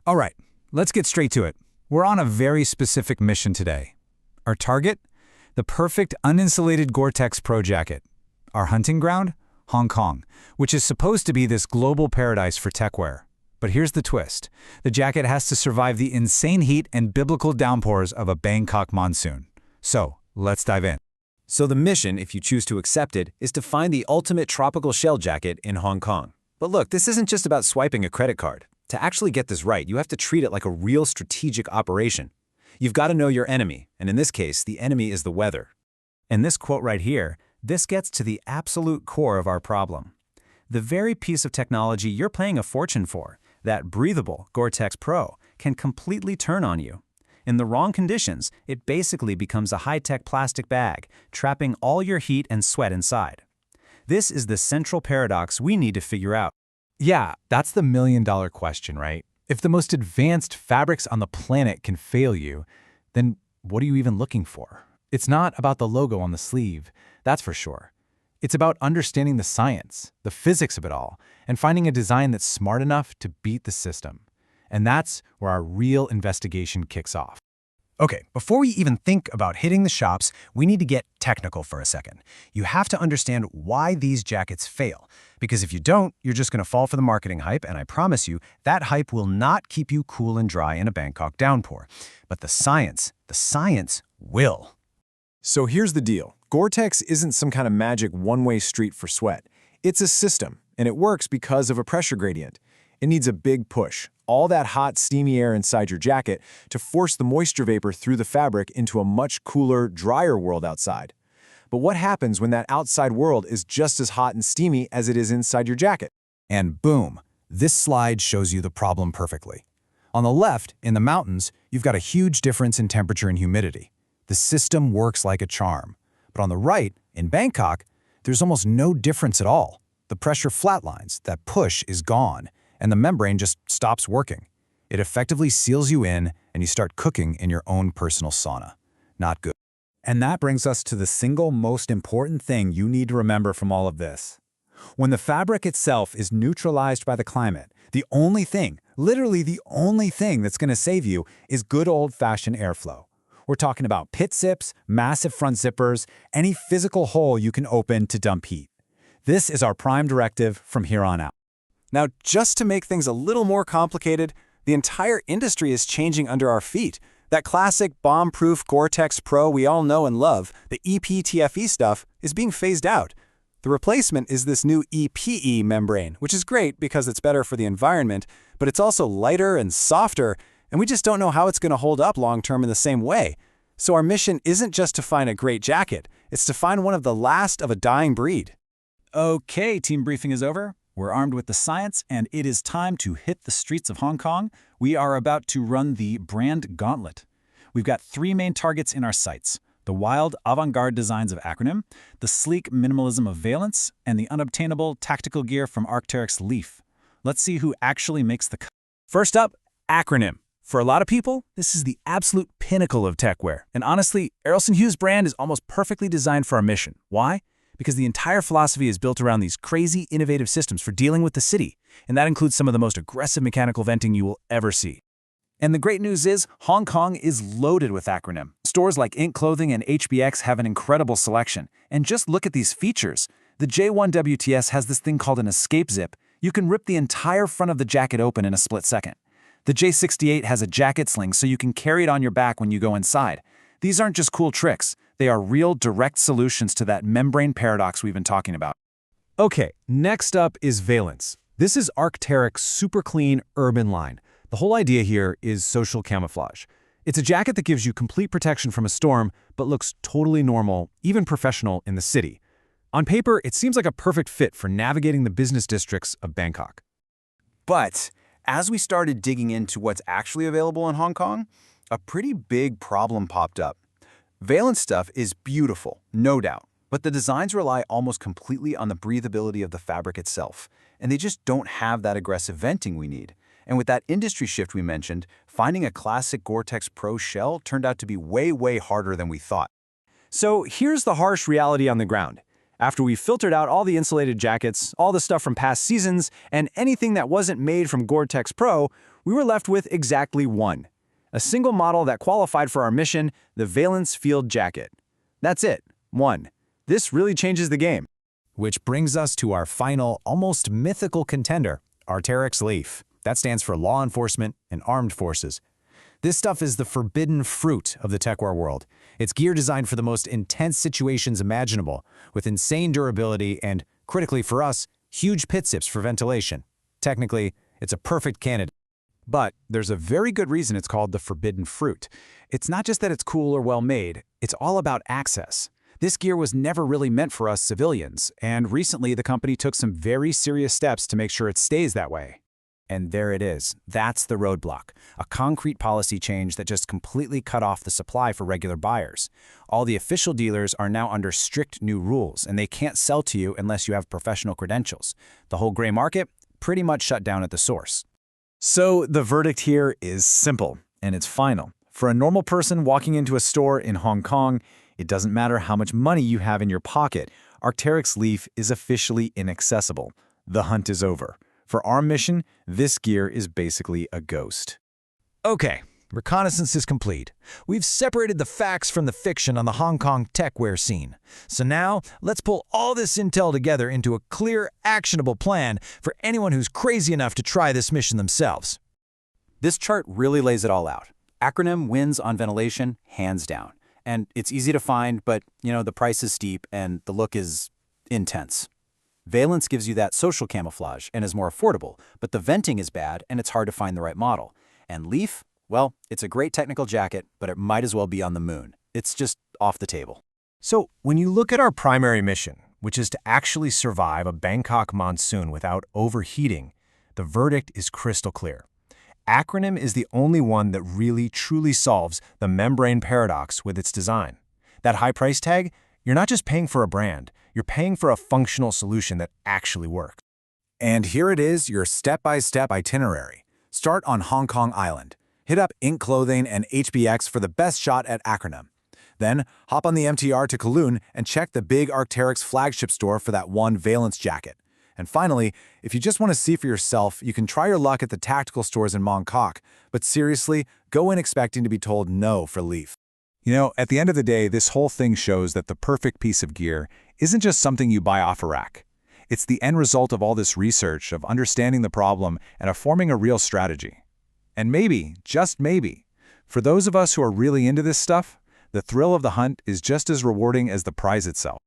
All right, let's get straight to it. We're on a very specific mission today. Our target? The perfect uninsulated Gore-Tex Pro jacket. Our hunting ground? Hong Kong, which is supposed to be this global paradise for techwear. But here's the twist. The jacket has to survive the insane heat and biblical downpours of a Bangkok monsoon. So, let's dive in. So the mission, if you choose to accept it, is to find the ultimate tropical shell jacket in Hong Kong. But look, this isn't just about swiping a credit card. To actually get this right, you have to treat it like a real strategic operation. You've got to know your enemy, and in this case, the enemy is the weather. And this quote right here, this gets to the absolute core of our problem. The very piece of technology you're paying a fortune for, that breathable Gore-Tex Pro, can completely turn on you. In the wrong conditions, it basically becomes a high-tech plastic bag, trapping all your heat and sweat inside. This is the central paradox we need to figure out. Yeah, that's the million-dollar question, right? If the most advanced fabrics on the planet can fail you, then what are you even looking for? It's not about the logo on the sleeve, that's for sure. It's about understanding the science, the physics of it all, and finding a design that's smart enough to beat the system. And that's where our real investigation kicks off. Okay, before we even think about hitting the shops, we need to get technical for a second. You have to understand why these jackets fail, because if you don't, you're just going to fall for the marketing hype, and I promise you, that hype will not keep you cool and dry in a Bangkok downpour. But the science will. So here's the deal. Gore-Tex isn't some kind of magic one-way street for sweat. It's a system, and it works because of a pressure gradient. It needs a big push, all that hot, steamy air inside your jacket, to force the moisture vapor through the fabric into a much cooler, drier world outside. But what happens when that outside world is just as hot and steamy as it is inside your jacket? And boom, this slide shows you the problem perfectly. On the left, in the mountains, you've got a huge difference in temperature and humidity. The system works like a charm. But on the right, in Bangkok, there's almost no difference at all. The pressure flatlines, that push is gone, and the membrane just stops working. It effectively seals you in, and you start cooking in your own personal sauna. Not good. And that brings us to the single most important thing you need to remember from all of this. When the fabric itself is neutralized by the climate, the only thing, literally the only thing that's going to save you is good old-fashioned airflow. We're talking about pit zips, massive front zippers, any physical hole you can open to dump heat. This is our prime directive from here on out. Now, just to make things a little more complicated, the entire industry is changing under our feet. That classic bomb-proof Gore-Tex Pro we all know and love, the ePTFE stuff, is being phased out. The replacement is this new EPE membrane, which is great because it's better for the environment, but it's also lighter and softer, and we just don't know how it's going to hold up long-term in the same way. So our mission isn't just to find a great jacket, it's to find one of the last of a dying breed. Okay, team briefing is over. We're armed with the science, and it is time to hit the streets of Hong Kong. We are about to run the brand gauntlet. We've got three main targets in our sights: the wild, avant-garde designs of Acronym, the sleek minimalism of Veilance, and the unobtainable tactical gear from Arc'teryx Leaf. Let's see who actually makes the cut. First up, Acronym. For a lot of people, this is the absolute pinnacle of techwear. And honestly, Errolson Hughes' brand is almost perfectly designed for our mission. Why? Because the entire philosophy is built around these crazy, innovative systems for dealing with the city, and that includes some of the most aggressive mechanical venting you will ever see. And the great news is, Hong Kong is loaded with Acronym. Stores like Ink Clothing and HBX have an incredible selection. And just look at these features. The J1 WTS has this thing called an escape zip. You can rip the entire front of the jacket open in a split second. The J68 has a jacket sling so you can carry it on your back when you go inside. These aren't just cool tricks. They are real, direct solutions to that membrane paradox we've been talking about. Okay, next up is Veilance. This is Arc'teryx's super clean urban line. The whole idea here is social camouflage. It's a jacket that gives you complete protection from a storm, but looks totally normal, even professional in the city. On paper, it seems like a perfect fit for navigating the business districts of Bangkok. But as we started digging into what's actually available in Hong Kong, a pretty big problem popped up. Veilance stuff is beautiful, no doubt, but the designs rely almost completely on the breathability of the fabric itself, and they just don't have that aggressive venting we need. And with that industry shift we mentioned, finding a classic Gore-Tex Pro shell turned out to be way harder than we thought. So here's the harsh reality on the ground. After we filtered out all the insulated jackets, all the stuff from past seasons, and anything that wasn't made from Gore-Tex Pro, we were left with exactly one. A single model that qualified for our mission, the Veilance Field Jacket. That's it. One. This really changes the game. Which brings us to our final, almost mythical contender, Arc'teryx Leaf. That stands for law enforcement and armed forces. This stuff is the forbidden fruit of the techwear world. It's gear designed for the most intense situations imaginable, with insane durability and, critically for us, huge pit zips for ventilation. Technically, it's a perfect candidate. But there's a very good reason it's called the forbidden fruit. It's not just that it's cool or well-made, it's all about access. This gear was never really meant for us civilians, and recently the company took some very serious steps to make sure it stays that way. And there it is. That's the roadblock. A concrete policy change that just completely cut off the supply for regular buyers. All the official dealers are now under strict new rules, and they can't sell to you unless you have professional credentials. The whole gray market pretty much shut down at the source. So the verdict here is simple, and it's final. For a normal person walking into a store in Hong Kong, it doesn't matter how much money you have in your pocket, Arc'teryx Leaf is officially inaccessible. The hunt is over. For our mission, this gear is basically a ghost. Okay, reconnaissance is complete. We've separated the facts from the fiction on the Hong Kong techwear scene. So now, let's pull all this intel together into a clear, actionable plan for anyone who's crazy enough to try this mission themselves. This chart really lays it all out. Acronym wins on ventilation, hands down. And it's easy to find, but, the price is steep and the look is intense. Veilance gives you that social camouflage and is more affordable, but the venting is bad and it's hard to find the right model. And Leaf, well, it's a great technical jacket, but it might as well be on the moon. It's just off the table. So, when you look at our primary mission, which is to actually survive a Bangkok monsoon without overheating, the verdict is crystal clear. Acronym is the only one that really truly solves the membrane paradox with its design. That high price tag, you're not just paying for a brand, you're paying for a functional solution that actually works. And here it is, your step-by-step itinerary. Start on Hong Kong Island. Hit up Ink Clothing and HBX for the best shot at Acronym. Then, hop on the MTR to Kowloon and check the big Arc'teryx flagship store for that one Veilance jacket. And finally, if you just want to see for yourself, you can try your luck at the tactical stores in Bangkok, but seriously, go in expecting to be told no for Leaf. At the end of the day, this whole thing shows that the perfect piece of gear isn't just something you buy off a rack. It's the end result of all this research, of understanding the problem, and of forming a real strategy. And maybe, just maybe, for those of us who are really into this stuff, the thrill of the hunt is just as rewarding as the prize itself.